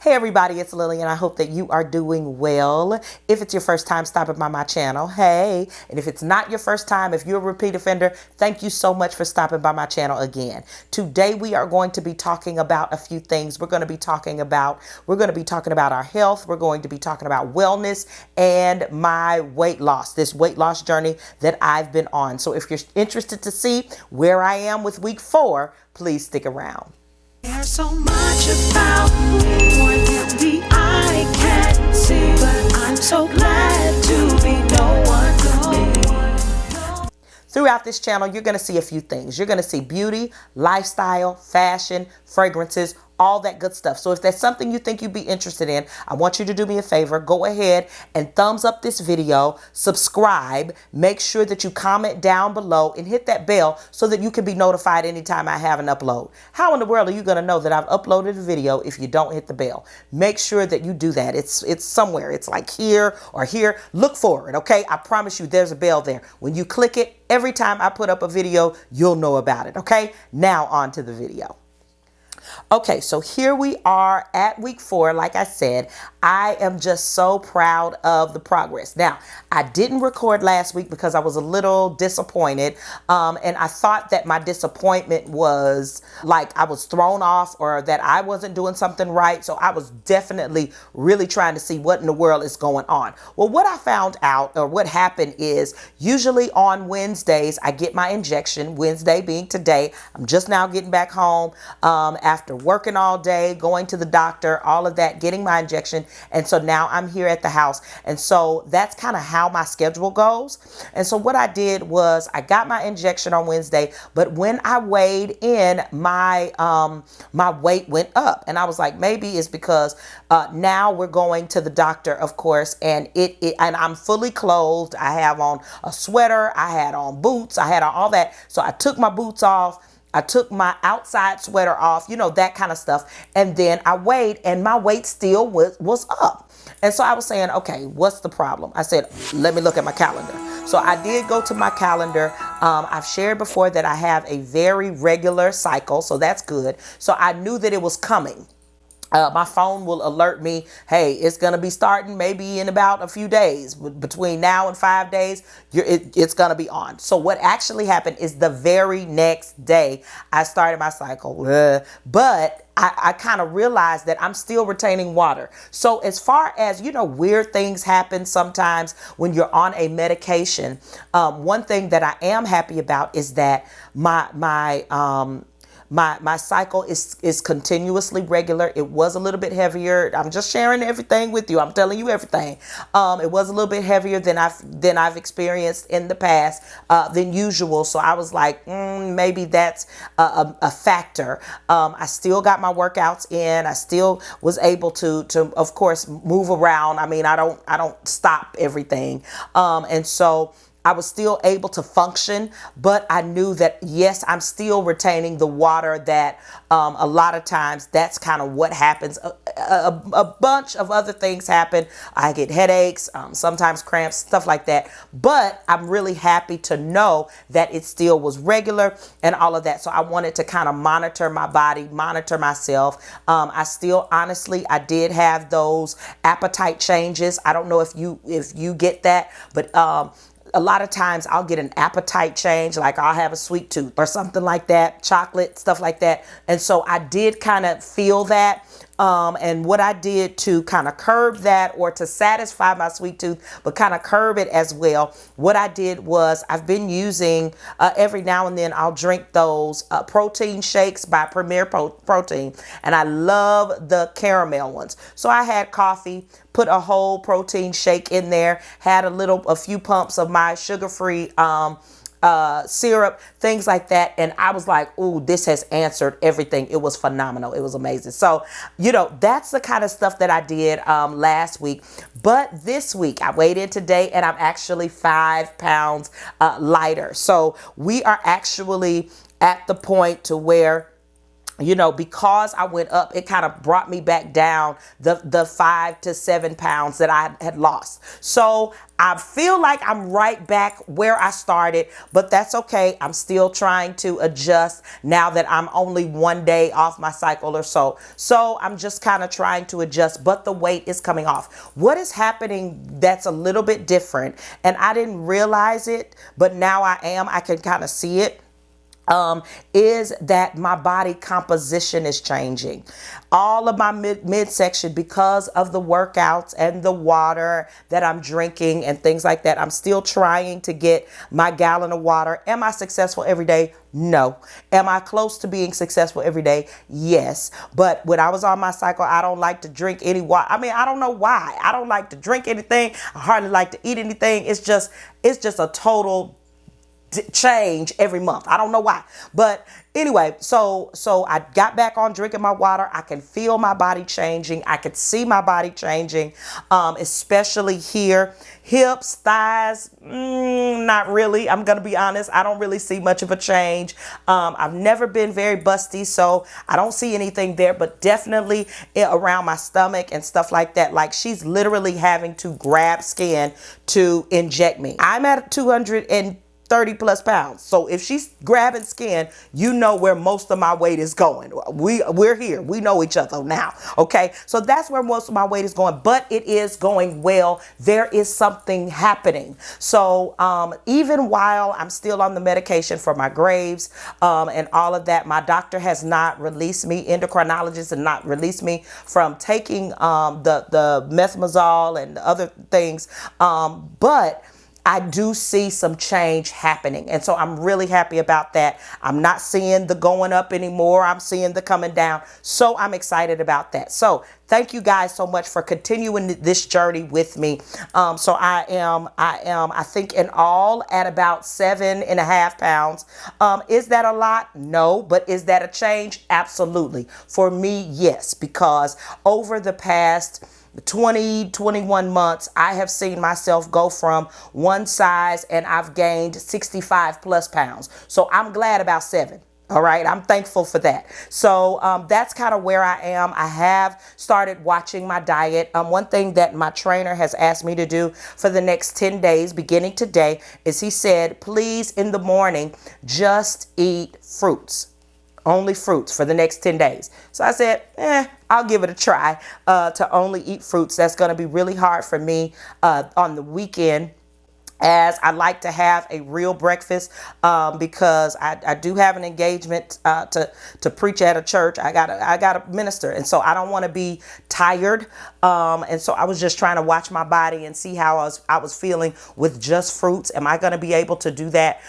Hey everybody, it's Lillian. I hope that you are doing well. If it's your first time stopping by my channel, hey. And if it's not your first time, if you're a repeat offender, thank you so much for stopping by my channel again. Today we are going to be talking about a few things. We're going to be talking about our health. We're going to be talking about wellness and my weight loss, this weight loss journey that I've been on. So if you're interested to see where I am with week 4, please stick around. There's so much about me, more than the eye can see, but I'm so glad to be no one to me. Throughout this channel, you're going to see a few things. You're going to see beauty, lifestyle, fashion, fragrances, all that good stuff. So if that's something you think you'd be interested in, I want you to do me a favor. Go ahead and thumbs up this video, subscribe, make sure that you comment down below and hit that bell so that you can be notified anytime I have an upload. How in the world are you going to know that I've uploaded a video if you don't hit the bell? Make sure that you do that. It's somewhere. It's like here or here. Look for it, okay? I promise you there's a bell there. When you click it, every time I put up a video, you'll know about it, okay? Now on to the video. Okay, so here we are at week 4. Like I said, I am just so proud of the progress. Now, I didn't record last week because I was a little disappointed. And I thought that my disappointment was like I was thrown off or that I wasn't doing something right. So I was definitely really trying to see what in the world is going on. Well, what I found out or what happened is usually on Wednesdays, I get my injection, Wednesday being today. I'm just now getting back home after working all day, going to the doctor, all of that, getting my injection. And so now I'm here at the house. And so that's kind of how my schedule goes. And so what I did was I got my injection on Wednesday, but when I weighed in, my weight went up. And I was like, maybe it's because now we're going to the doctor, of course, and and I'm fully clothed. I have on a sweater, I had on boots, I had on all that. So I took my boots off. I took my outside sweater off, you know, that kind of stuff. And then I weighed and my weight still was up. And so I was saying, okay, what's the problem? I said, let me look at my calendar. So I did go to my calendar. I've shared before that I have a very regular cycle. So that's good. So I knew that it was coming. My phone will alert me, hey, it's going to be starting maybe in about a few days. Between now and 5 days, it's going to be on. So what actually happened is the very next day I started my cycle. But I kind of realized that I'm still retaining water. So as far as, you know, weird things happen sometimes when you're on a medication. One thing that I am happy about is that my cycle is continuously regular. It was a little bit heavier. I'm just sharing everything with you. I'm telling you everything. It was a little bit heavier than I've experienced in the past than usual. So I was like, maybe that's a factor. I still got my workouts in. I still was able to of course move around. I mean, I don't stop everything. And so I was still able to function, but I knew that, yes, I'm still retaining the water that a lot of times that's kind of what happens. A bunch of other things happen. I get headaches, sometimes cramps, stuff like that. But I'm really happy to know that it still was regular and all of that. So I wanted to kind of monitor my body, monitor myself. I still, honestly, I did have those appetite changes. I don't know if you get that, but a lot of times I'll get an appetite change, like I'll have a sweet tooth or something like that, chocolate, stuff like that. And so I did kind of feel that. And what I did to kind of curb that or to satisfy my sweet tooth, but kind of curb it as well, what I did was I've been using every now and then I'll drink those protein shakes by Premier Protein. And I love the caramel ones. So I had coffee, put a whole protein shake in there, had a few pumps of my sugar-free syrup, things like that. And I was like, ooh, this has answered everything. It was phenomenal. It was amazing. So, you know, that's the kind of stuff that I did last week. But this week I weighed in today and I'm actually 5 pounds lighter. So we are actually at the point to where because I went up, it kind of brought me back down the 5 to 7 pounds that I had lost. So I feel like I'm right back where I started, but that's okay. I'm still trying to adjust now that I'm only one day off my cycle or so. So I'm just kind of trying to adjust, but the weight is coming off. What is happening that's a little bit different, and I didn't realize it, but now I can kind of see it. Is that my body composition is changing. All of my midsection, because of the workouts and the water that I'm drinking and things like that. I'm still trying to get my gallon of water. Am I successful every day? No. Am I close to being successful every day? Yes. But when I was on my cycle, I don't like to drink any water. I mean, I don't know why. I don't like to drink anything. I hardly like to eat anything. It's just a total change every month. I don't know why, but anyway, so I got back on drinking my water. I can feel my body changing. I can see my body changing, especially here, hips, thighs. Not really. I'm gonna be honest. I don't really see much of a change. I've never been very busty, so I don't see anything there, but definitely around my stomach and stuff like that. Like, she's literally having to grab skin to inject me. I'm at 230 plus pounds. So if she's grabbing skin, where most of my weight is going. We're here. We know each other now. Okay. So that's where most of my weight is going, but it is going well. There is something happening. So, even while I'm still on the medication for my Graves, and all of that, my doctor has not released me, endocrinologist, and not released me from taking, the methimazole and the other things. But I do see some change happening. And so I'm really happy about that. I'm not seeing the going up anymore. I'm seeing the coming down. So I'm excited about that. So thank you guys so much for continuing this journey with me. So I think in all at about 7.5 pounds. Is that a lot? No. But is that a change? Absolutely. For me, yes, because over the past 21 months, I have seen myself go from one size and I've gained 65 plus pounds. So I'm glad about 7. All right. I'm thankful for that. So that's kind of where I am. I have started watching my diet. One thing that my trainer has asked me to do for the next 10 days, beginning today, is he said, please in the morning, just eat fruits. Only fruits for the next 10 days. So I said, I'll give it a try to only eat fruits. That's going to be really hard for me on the weekend, as I like to have a real breakfast, because I do have an engagement to preach at a church. I gotta minister, and so I don't want to be tired. And so I was just trying to watch my body and see how I was feeling with just fruits. Am I going to be able to do that?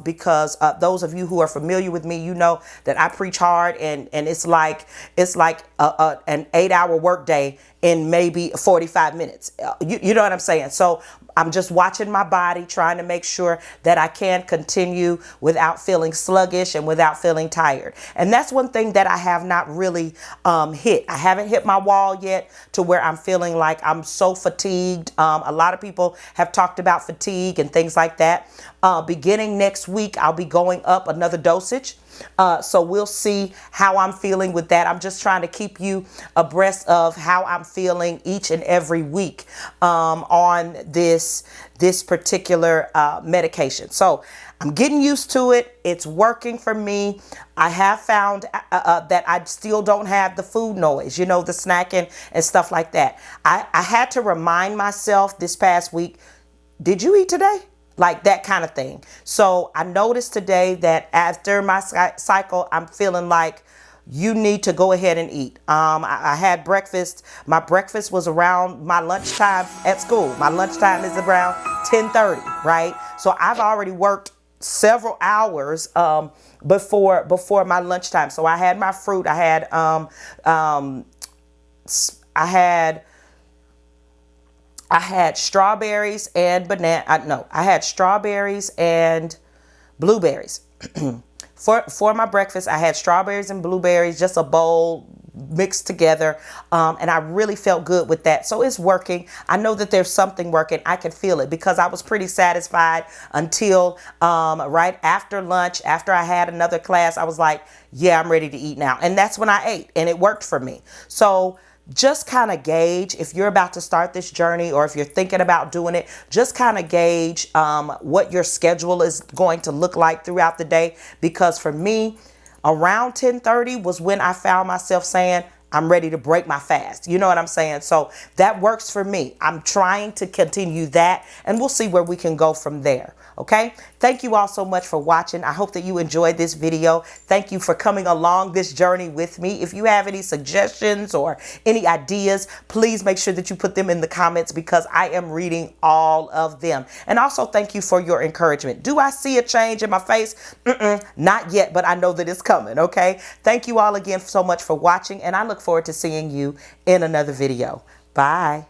Because those of you who are familiar with me, you know that I preach hard, and it's like an 8-hour workday in maybe 45 minutes. You know what I'm saying? So I'm just watching my body, trying to make sure that I can continue without feeling sluggish and without feeling tired. And that's one thing that I have not really hit. I haven't hit my wall yet to where I'm feeling like I'm so fatigued. A lot of people have talked about fatigue and things like that. Beginning next week, I'll be going up another dosage. So we'll see how I'm feeling with that. I'm just trying to keep you abreast of how I'm feeling each and every week on this particular medication. So I'm getting used to it. It's working for me. I have found that I still don't have the food noise, the snacking and stuff like that. I had to remind myself this past week, did you eat today? Like that kind of thing. So I noticed today that after my cycle, I'm feeling like you need to go ahead and eat. I had breakfast. My breakfast was around my lunchtime at school. My lunchtime is around 10:30, right? So I've already worked several hours before my lunchtime. So I had my fruit. I had strawberries and I had strawberries and blueberries. For my breakfast, I had strawberries and blueberries, just a bowl, mixed together. And I really felt good with that. So it's working. I know that there's something working. I can feel it because I was pretty satisfied until right after lunch, after I had another class. I was like, yeah, I'm ready to eat now. And that's when I ate, and it worked for me. So just kind of gauge if you're about to start this journey, or if you're thinking about doing it, just kind of gauge what your schedule is going to look like throughout the day. Because for me, around 10:30 was when I found myself saying, I'm ready to break my fast. You know what I'm saying? So that works for me. I'm trying to continue that, and we'll see where we can go from there. Okay. Thank you all so much for watching. I hope that you enjoyed this video. Thank you for coming along this journey with me. If you have any suggestions or any ideas, please make sure that you put them in the comments, because I am reading all of them. And also thank you for your encouragement. Do I see a change in my face? Not yet, but I know that it's coming. Okay. Thank you all again so much for watching, and I look forward to seeing you in another video. Bye.